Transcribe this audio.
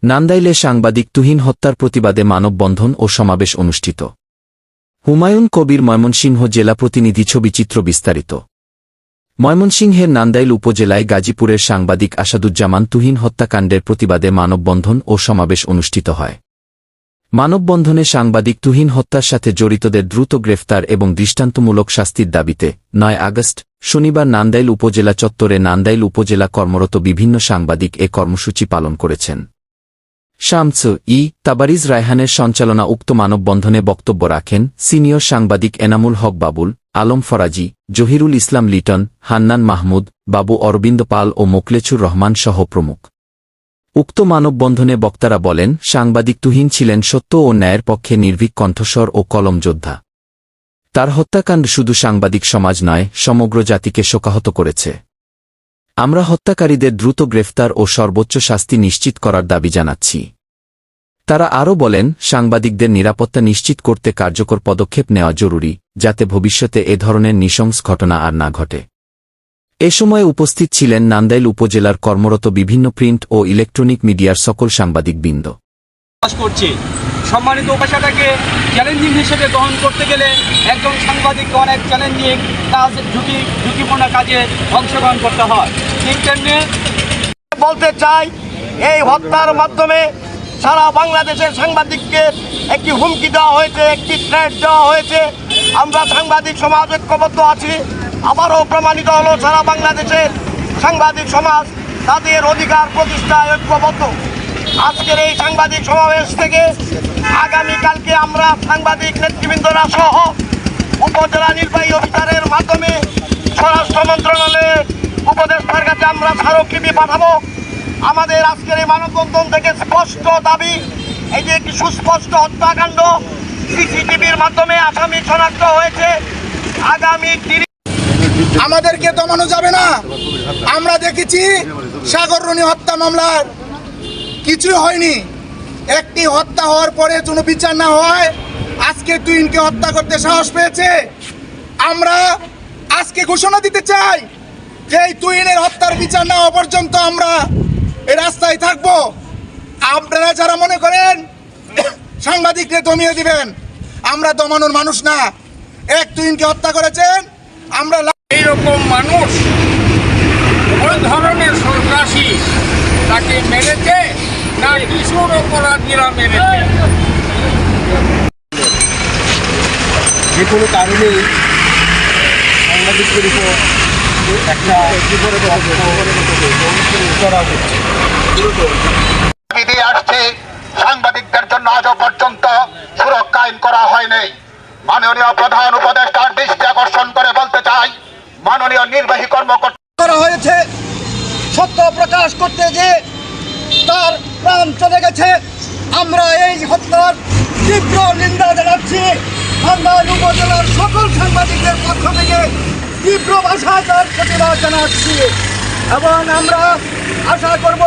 নান্দাইলে সাংবাদিক তুহিন হত্যার প্রতিবাদে মানববন্ধন ও সমাবেশ অনুষ্ঠিত। হুমায়ুন কবির, ময়মনসিংহ জেলা প্রতিনিধি। ছবিচিত্র বিস্তারিত। ময়মনসিংহের নান্দাইল উপজেলায় গাজীপুরের সাংবাদিক আসাদুজ্জামান তুহিন হত্যাকাণ্ডের প্রতিবাদে মানববন্ধন ও সমাবেশ অনুষ্ঠিত হয়। মানববন্ধনে সাংবাদিক তুহিন হত্যার সাথে জড়িতদের দ্রুত গ্রেফতার এবং দৃষ্টান্তমূলক শাস্তির দাবিতে ৯ আগস্ট শনিবার নান্দাইল উপজেলা চত্বরে নান্দাইল উপজেলা কর্মরত বিভিন্ন সাংবাদিক এ কর্মসূচি পালন করেছেন। শামস তাবারিজ রায়হানের সঞ্চালনা উক্ত মানববন্ধনে বক্তব্য রাখেন সিনিয়র সাংবাদিক এনামুল হক বাবুল, আলম ফরাজি, জহিরুল ইসলাম লিটন, হান্নান মাহমুদ, বাবু অরবিন্দ পাল ও মোকলেছুর রহমান সহ প্রমুখ। উক্ত মানববন্ধনে বক্তারা বলেন, সাংবাদিক তুহিন ছিলেন সত্য ও ন্যায়ের পক্ষে নির্ভীক কণ্ঠস্বর ও কলম যোদ্ধা। তার হত্যাকাণ্ড শুধু সাংবাদিক সমাজ নয়, সমগ্র জাতিকে শোকাহত করেছে। আমরা হত্যাকারীদের দ্রুত গ্রেফতার ও সর্বোচ্চ শাস্তি নিশ্চিত করার দাবি জানাচ্ছি। তারা আরও বলেন, সাংবাদিকদের নিরাপত্তা নিশ্চিত করতে কার্যকর পদক্ষেপ নেওয়া জরুরি, যাতে ভবিষ্যতে এ ধরনের নৃশংস ঘটনা আর না ঘটে। এ সময় উপস্থিত ছিলেন নান্দাইল উপজেলার কর্মরত বিভিন্ন প্রিন্ট ও ইলেকট্রনিক মিডিয়ার সকল সাংবাদিকবৃন্দ। সম্মানিত পেশাটাকে চ্যালেঞ্জিং হিসেবে গ্রহণ করতে গেলে একজন সাংবাদিককে অনেক চ্যালেঞ্জিং কাজ, ঝুঁকিপূর্ণ কাজে অংশগ্রহণ করতে হয়। ঠিক তেমনি বলতে চাই, এই হত্যার মাধ্যমে সারা বাংলাদেশের সাংবাদিককে একটি হুমকি দেওয়া হয়েছে, একটি থ্রেট দেওয়া হয়েছে। আমরা সাংবাদিক সমাজ ঐক্যবদ্ধ আছি। আবারও প্রমাণিত হলো সারা বাংলাদেশের সাংবাদিক সমাজ তাদের অধিকার প্রতিষ্ঠায় ঐক্যবদ্ধ। আজকের এই সাংবাদিক সমাবেশ থেকে আগামীকালকে আমরা সাংবাদিক নেতৃবৃন্দরা সহ উপজেলা নির্বাহী অফিসারের মাধ্যমে স্বরাষ্ট্র মন্ত্রণালয়ের উপদেষ্টার কাছে আমরা স্মারকলিপি পাঠাবো। আমাদের আজকের এই মানববন্ধন থেকে স্পষ্ট দাবি, এই যে একটি সুস্পষ্ট হত্যাকাণ্ড সিসিটিভির মাধ্যমে আসামি শনাক্ত হয়েছে। আগামী আমাদেরকে দমানো যাবে না। আমরা দেখেছি সাগররণী হত্যা মামলার কিছুই হয়নি। একটি হত্যা হওয়ার পরে কোনো বিচার না হয় আজকে তুহিনকে হত্যা করতে সাহস পেয়েছে। আমরা আজকে ঘোষণা দিতে চাই যে এই তুহিনের হত্যার বিচার না হওয়া পর্যন্ত আমরা এই রাস্তায় থাকব। আপনারা যারা মনে করেন সাংবাদিককে দমিয়ে দিবেন, আমরা দমানোর মানুষ না। এক তুহিনকে হত্যা করেছেন, আমরা এইরকম মানুষ ওই ধরনের সন্ত্রাসী তাকে মেরেছে না কিশোর অপরাধীরা মেরেছে? যে কোনো কারণেই সাংবাদিকদের উপর একটা করা হচ্ছে। আসছে সাংবাদিকদের জন্য আজও পর্যন্ত সুরক্ষা আইন করা হয়নি। মাননীয় প্রধান উপদেষ্টার দৃষ্টি আকর্ষণ করে বলতে চাই, মাননীয় নির্বাহী কর্মকর্তা করা হয়েছে সত্য প্রকাশ করতে যে তার প্রাণ চলে গেছে। আমরা এই হত্যার তীব্র নিন্দা জানাচ্ছি। নান্দাইল উপজেলার সকল সাংবাদিকদের পক্ষ থেকে তীব্র ভাষায় তার প্রতিবাদ জানাচ্ছি এবং আমরা আশা করব